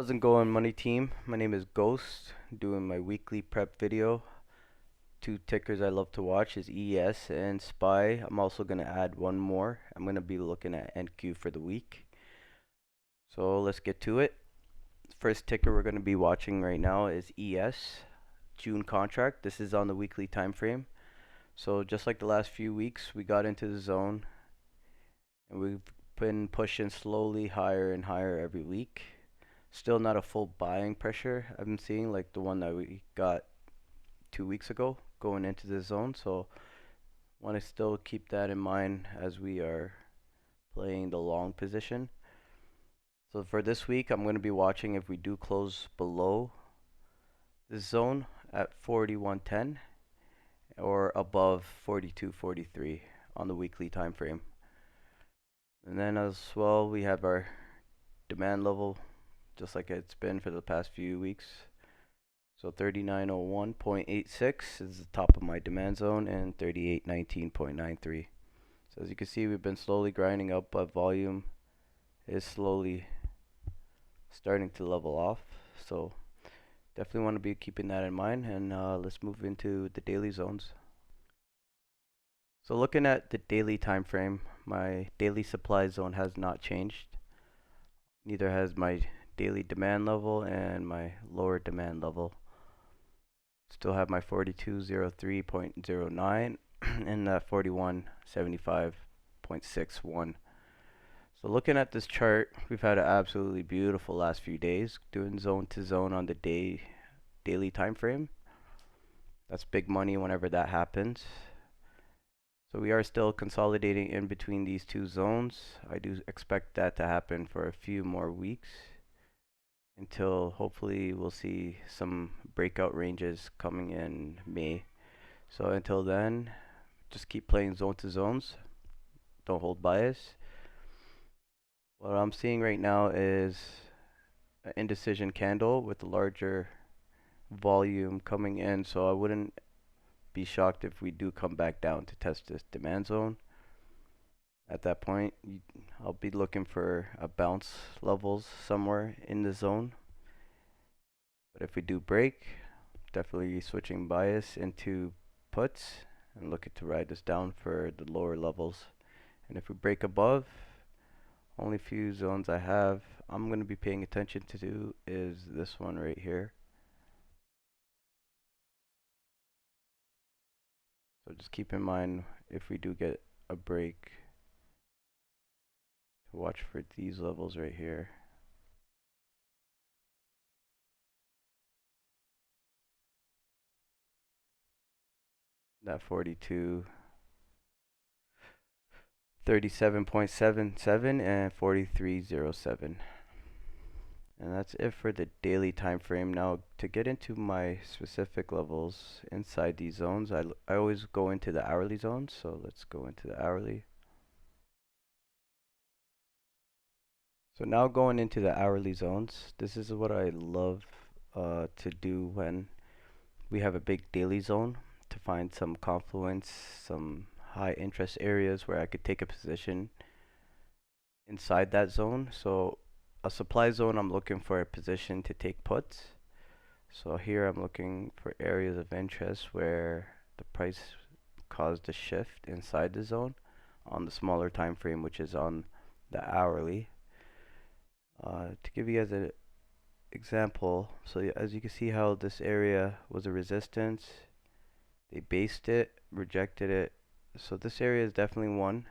How's it going, money team? My name is Ghost, doing my weekly prep video. Two tickers I love to watch is ES and SPY. I'm also going to add one more. I'm going to be looking at NQ for the week. So let's get to it. First ticker we're going to be watching right now is ES, June contract. This is on the weekly time frame. So just like the last few weeks, we got into the zone and we've been pushing slowly higher and higher every week. Still not a full buying pressure I've been seeing like the one that we got 2 weeks ago going into the zone. So want to still keep that in mind as we are playing the long position. So for this week, I'm going to be watching if we do close below this zone at 41.10 or above 42.43 on the weekly time frame. And then as well, we have our demand level just like it's been for the past few weeks. So 3901.86 is the top of my demand zone and 3819.93. So as you can see, we've been slowly grinding up, but volume is slowly starting to level off. So definitely want to be keeping that in mind, and let's move into the daily zones. So looking at the daily time frame, my daily supply zone has not changed. Neither has my daily demand level and my lower demand level. Still have my 4203.09 and that 4175.61. So looking at this chart, we've had an absolutely beautiful last few days doing zone to zone on the daily time frame. That's big money whenever that happens. So we are still consolidating in between these two zones. I do expect that to happen for a few more weeks until hopefully we'll see some breakout ranges coming in May. So until then, just keep playing zone to zones. Don't hold bias. What I'm seeing right now is an indecision candle with a larger volume coming in, so I wouldn't be shocked if we do come back down to test this demand zone. At that point, I'll be looking for a bounce levels somewhere in the zone. But if we do break, definitely switching bias into puts and looking to ride this down for the lower levels. And if we break above, only few zones I have I'm going to be paying attention to is this one right here. So just keep in mind if we do get a break to watch for these levels right here. That 42 37.77 and 4307. And that's it for the daily time frame. Now to get into my specific levels inside these zones, I always go into the hourly zones. So let's go into the hourly. So now going into the hourly zones, this is what I love to do when we have a big daily zone, to find some confluence, some high interest areas where I could take a position inside that zone. So a supply zone, I'm looking for a position to take puts. So here I'm looking for areas of interest where the price caused a shift inside the zone on the smaller time frame, which is on the hourly. To give you guys an example, so as you can see how this area was a resistance, they based it, rejected it. So this area is definitely one.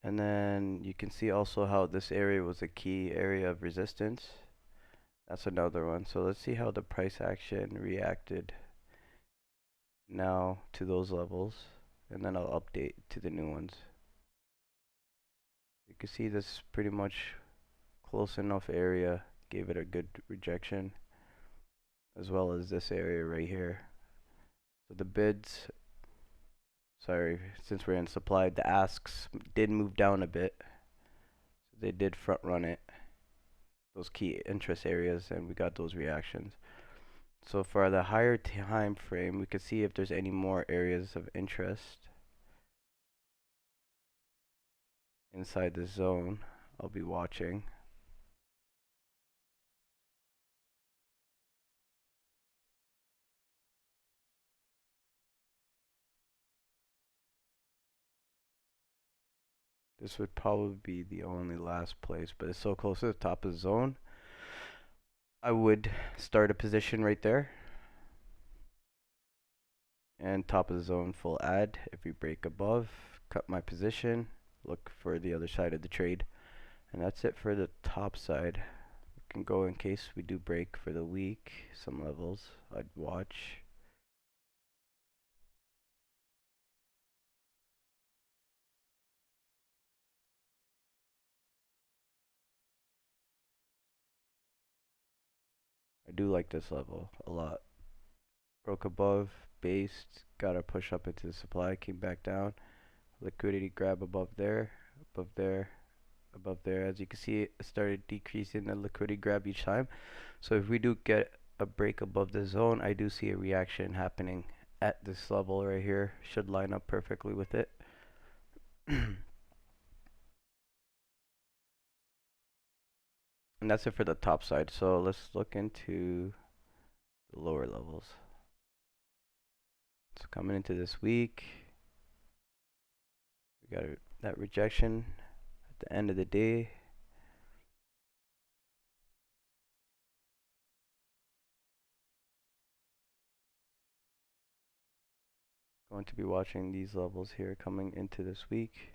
And then you can see also how this area was a key area of resistance. That's another one. So let's see how the price action reacted now to those levels, and then I'll update to the new ones. You can see this pretty much close enough area gave it a good rejection, as well as this area right here. So the bids, sorry, since we're in supply, the asks did move down a bit. So they did front run it, those key interest areas, and we got those reactions. So for the higher time frame, we could see if there's any more areas of interest inside the zone I'll be watching. This would probably be the only last place, but it's so close to the top of the zone. I would start a position right there. And top of the zone full add. If we break above, cut my position, look for the other side of the trade. And that's it for the top side. We can go in case we do break for the week, some levels I'd watch. I do like this level a lot. Broke above, based, gotta push up into the supply, came back down. Liquidity grab above there, above there, above there. As you can see, it started decreasing the liquidity grab each time. So if we do get a break above the zone, I do see a reaction happening at this level right here. Should line up perfectly with it. And that's it for the top side. So let's look into the lower levels. So coming into this week, we got that rejection at the end of the day. Going to be watching these levels here coming into this week.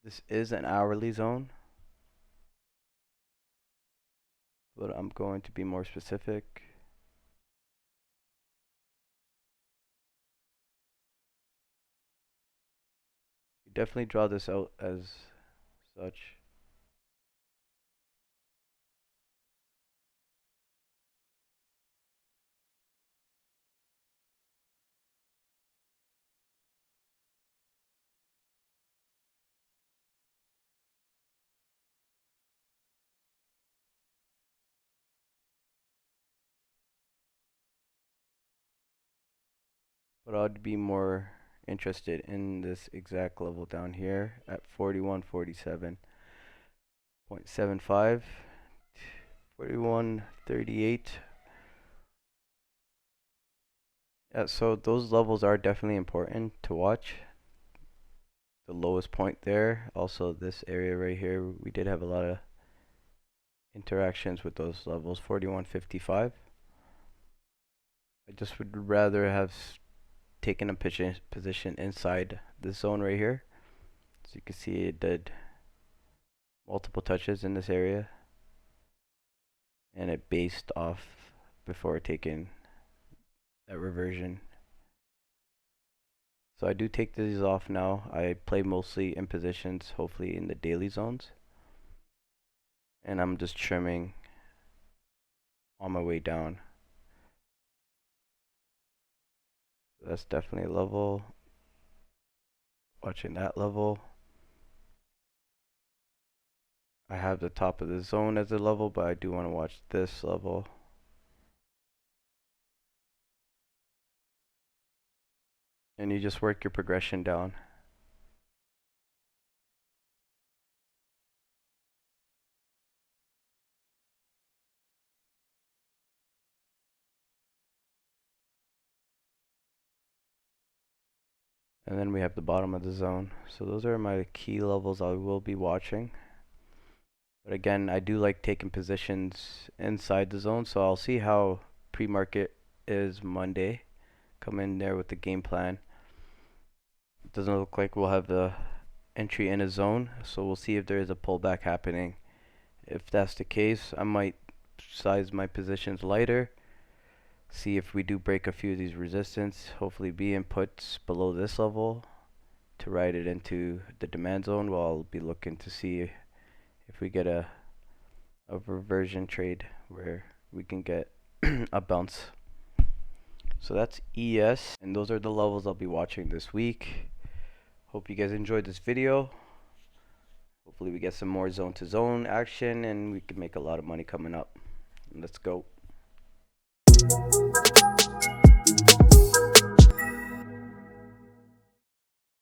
This is an hourly zone, but I'm going to be more specific. You definitely draw this out as such. But I'd be more interested in this exact level down here at 4147.75, 4138. Yeah, so those levels are definitely important to watch. The lowest point there, also this area right here, we did have a lot of interactions with those levels. 4155. I just would rather have taken a position inside this zone right here. So you can see it did multiple touches in this area, and it based off before taking that reversion. So I do take these off now. I play mostly in positions, hopefully in the daily zones, and I'm just trimming on my way down. So that's definitely a level. Watching that level. I have the top of the zone as a level, but I do want to watch this level. And you just work your progression down. And then we have the bottom of the zone. So those are my key levels I will be watching. But again, I do like taking positions inside the zone, so I'll see how pre-market is Monday. Come in there with the game plan. It doesn't look like we'll have the entry in a zone, so we'll see if there is a pullback happening. If that's the case, I might size my positions lighter. See if we do break a few of these resistance. Hopefully be inputs below this level to ride it into the demand zone. While I'll be looking to see if we get a reversion trade where we can get a bounce. So that's ES, and those are the levels I'll be watching this week. Hope you guys enjoyed this video. Hopefully we get some more zone to zone action and we can make a lot of money coming up. Let's go.